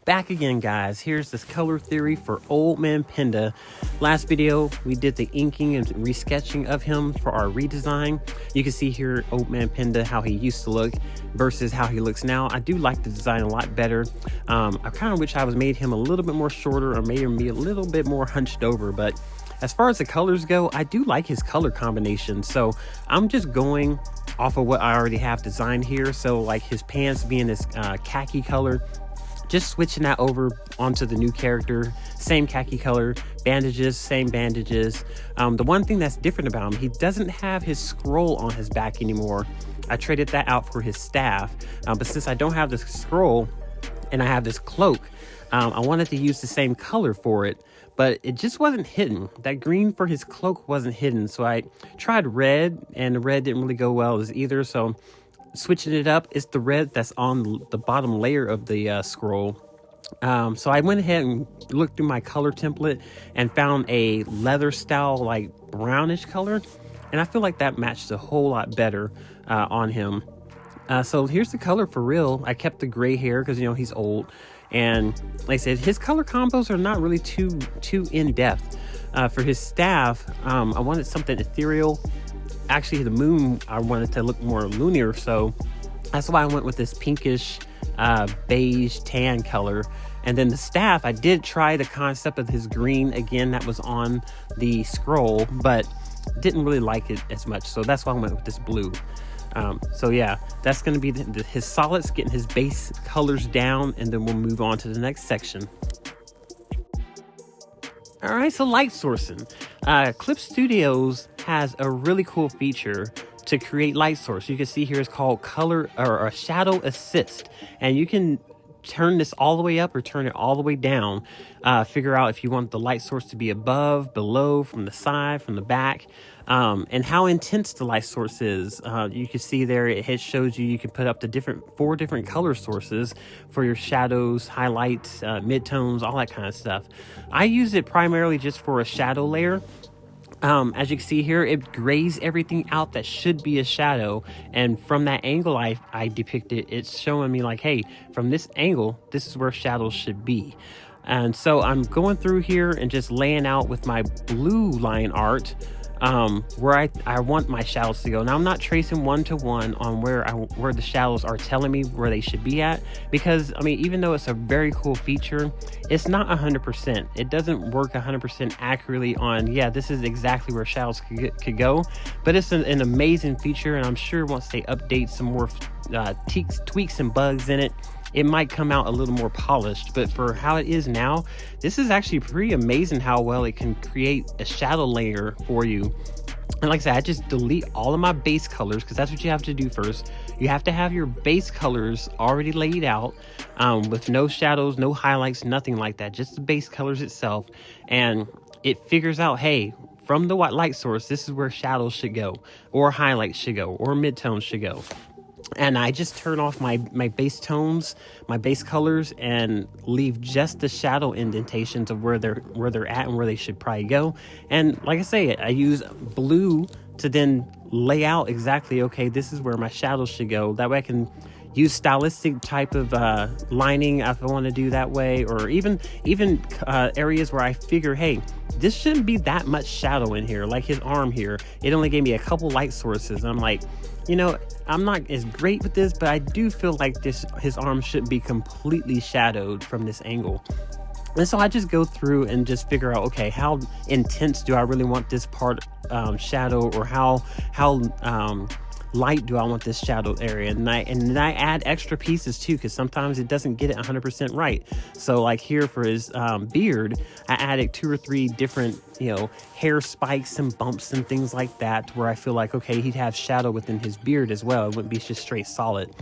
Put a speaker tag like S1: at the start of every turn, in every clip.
S1: Back again, guys. Here's this color theory for Old Man Penda. Last video we did the inking and resketching of him for our redesign. You can see here Old Man Penda, how he used to look versus how he looks now. I do like the design a lot better. I kind of wish I was made him a little bit more shorter or made him be a little bit more hunched over, but as far as the colors go, I do like his color combination. So I'm just going off of what I already have designed here. So like his pants being this khaki color, just switching that over onto the new character, same khaki color, bandages, same bandages. The one thing that's different about him, he doesn't have his scroll on his back anymore. I traded that out for his staff, but since I don't have this scroll and I have this cloak, I wanted to use the same color for it, but it just wasn't hidden. That green for his cloak wasn't hidden, so I tried red, and the red didn't really go well as either, so switching it up, it's the red that's on the bottom layer of the scroll. So I went ahead and looked through my color template and found a leather style, like brownish color, and I feel like that matched a whole lot better on him. So here's the color for real. I kept the gray hair because, you know, he's old, and like I said, his color combos are not really too in-depth. For his staff, I wanted something ethereal. Actually, the moon, I wanted to look more lunar, so that's why I went with this pinkish beige tan color. And then the staff, I did try the concept of his green again that was on the scroll, but didn't really like it as much, so that's why I went with this blue. So yeah, that's going to be his solids, getting his base colors down, and then we'll move on to the next section. All right, so light sourcing. Clip Studios has a really cool feature to create light source. You can see here it's called color or shadow assist, and you can turn this all the way up or turn it all the way down. Figure out if you want the light source to be above, below, from the side, from the back, and how intense the light source is. You can see there it shows you can put up to four different color sources for your shadows, highlights, midtones, all that kind of stuff. I use it primarily just for a shadow layer. As you can see here, it grays everything out that should be a shadow, and from that angle I depict it, it's showing me like, hey, from this angle, this is where shadows should be. And so I'm going through here and just laying out with my blue line art where I want my shadows to go. Now I'm not tracing one-to-one on where the shadows are telling me where they should be at, because I mean, even though it's a very cool feature, it's not 100%. It doesn't work 100% accurately on, yeah, this is exactly where shadows could go, but it's an amazing feature, and I'm sure once they update some more tweaks and bugs in it, it might come out a little more polished. But for how it is now, this is actually pretty amazing how well it can create a shadow layer for you. And like I said, I just delete all of my base colors, because that's what you have to do first. You have to have your base colors already laid out, with no shadows, no highlights, nothing like that, just the base colors itself. And it figures out, hey, from the light source, this is where shadows should go, or highlights should go, or midtones should go. And I just turn off my base tones, my base colors, and leave just the shadow indentations of where they're at and where they should probably go. And like I say, I use blue to then lay out exactly, okay, this is where my shadows should go. That way I can use stylistic type of lining if I want to do that way, or even areas where I figure, hey, this shouldn't be that much shadow in here. Like his arm here, it only gave me a couple light sources. I'm like, you know, I'm not as great with this, but I do feel like his arm shouldn't be completely shadowed from this angle. And so I just go through and just figure out, okay, how intense do I really want this part shadow, or how light do I want this shadow area, and then I add extra pieces too, because sometimes it doesn't get it 100% right. So like here for his beard, I added 2 or 3 different, you know, hair spikes and bumps and things like that, where I feel like, okay, he'd have shadow within his beard as well. It wouldn't be just straight solid.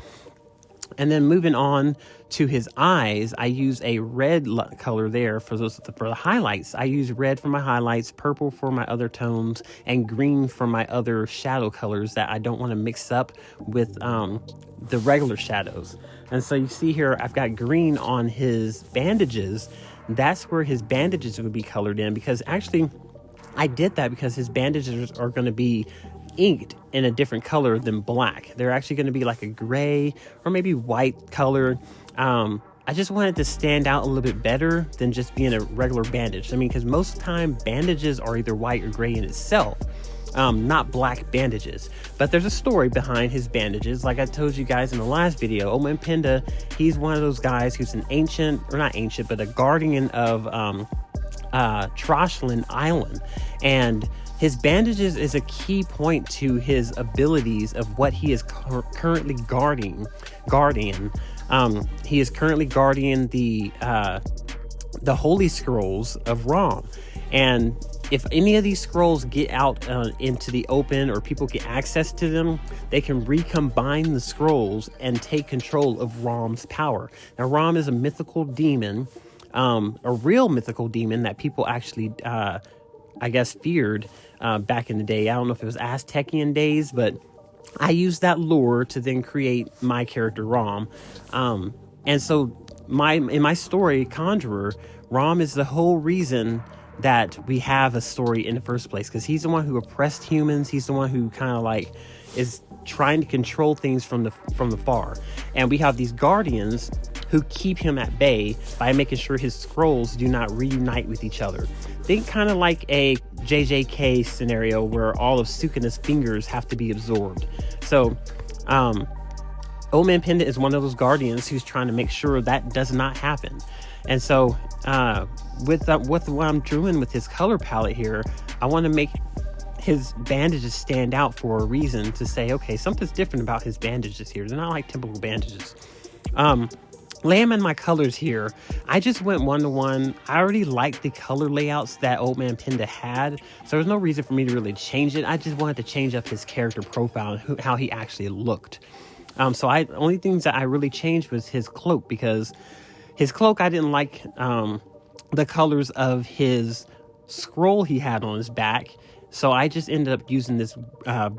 S1: And then moving on to his eyes, I use a red color there for the highlights. I use red for my highlights, purple for my other tones, and green for my other shadow colors that I don't want to mix up with the regular shadows. And so you see here, I've got green on his bandages. That's where his bandages would be colored in, because actually I did that because his bandages are going to be inked in a different color than black. They're actually going to be like a gray or maybe white color. I just wanted to stand out a little bit better than just being a regular bandage. I mean, because most of the time bandages are either white or gray in itself, not black bandages. But there's a story behind his bandages. Like I told you guys in the last video, Old Man Penda, he's one of those guys who's an ancient, or not ancient, but a guardian of Trashland Island. And his bandages is a key point to his abilities of what he is currently guarding. He is currently guarding the Holy Scrolls of Rom. And if any of these scrolls get out into the open, or people get access to them, they can recombine the scrolls and take control of Rom's power. Now, Rom is a mythical demon, a real mythical demon that people actually, I guess, feared back in the day. I don't know if it was Aztecian days, but I used that lore to then create my character Rom. And so in my story, Conjurer, Rom is the whole reason that we have a story in the first place, because he's the one who oppressed humans. He's the one who kind of like is trying to control things from the far. And we have these guardians who keep him at bay by making sure his scrolls do not reunite with each other. Think kind of like a JJK scenario where all of Sukina's fingers have to be absorbed. So Old Man Penda is one of those guardians who's trying to make sure that does not happen. And so with what I'm doing with his color palette here, I want to make his bandages stand out for a reason, to say, okay, something's different about his bandages here. They're not like typical bandages. Laying in my colors here, I just went 1-to-1. I already liked the color layouts that Old Man Penda had, so there's no reason for me to really change it. I just wanted to change up his character profile and how he actually looked. So the only things that I really changed was his cloak, because his cloak, I didn't like the colors of his scroll he had on his back. So I just ended up using this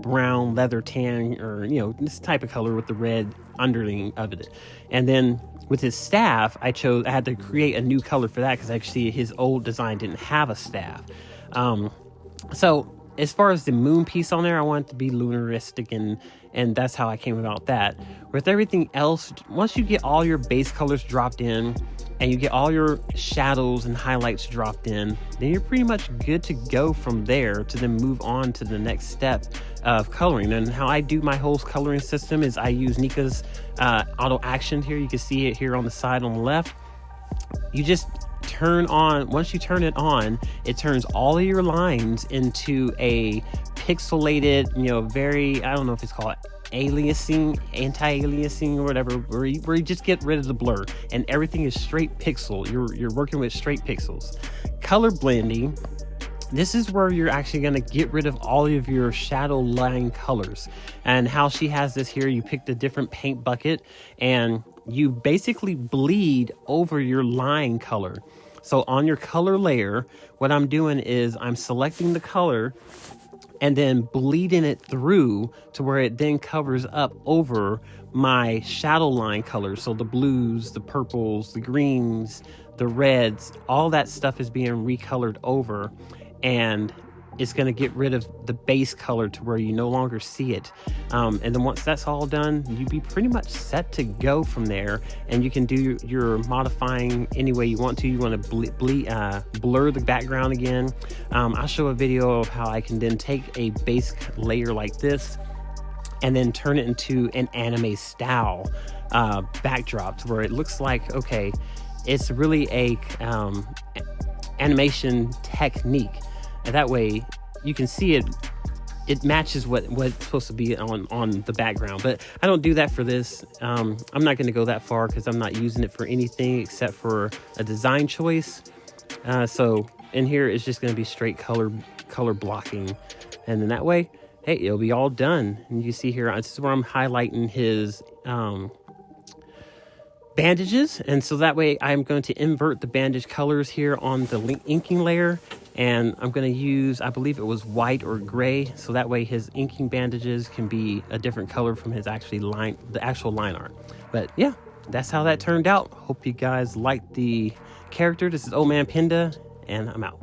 S1: brown leather tan, or, this type of color with the red underling of it. And then with his staff, I had to create a new color for that, because actually his old design didn't have a staff. So as far as the moon piece on there, I want it to be lunaristic, and that's how I came about that. With everything else, once you get all your base colors dropped in, and you get all your shadows and highlights dropped in, then you're pretty much good to go from there to then move on to the next step of coloring. And how I do my whole coloring system is I use Nika's auto action here. You can see it here on the side on the left. You just turn on, once you turn it on, it turns all of your lines into a pixelated, very, I don't know if it's called aliasing, anti-aliasing, or whatever, where you just get rid of the blur and everything is straight pixel. You're working with straight pixels. Color blending, this is where you're actually going to get rid of all of your shadow line colors. And how she has this here, you pick the different paint bucket and you basically bleed over your line color. So on your color layer, what I'm doing is I'm selecting the color and then bleeding it through to where it then covers up over my shadow line colors. So the blues, the purples, the greens, the reds, all that stuff is being recolored over, and it's going to get rid of the base color to where you no longer see it. And then once that's all done, you'd be pretty much set to go from there, and you can do your modifying any way you want to. You want to blur the background again. I'll show a video of how I can then take a base layer like this and then turn it into an anime style backdrop, to where it looks like, okay, it's really a animation technique. And that way you can see it matches what's supposed to be on the background. But I don't do that for this. I'm not going to go that far, because I'm not using it for anything except for a design choice. So in here, it's just going to be straight color blocking. And then that way, hey, it'll be all done. And you see here, this is where I'm highlighting his bandages. And so that way I'm going to invert the bandage colors here on the inking layer. And I'm going to use, I believe it was white or gray, so that way his inking bandages can be a different color from his the actual line art. But yeah, that's how that turned out. Hope you guys liked the character. This is Old Man Penda, and I'm out.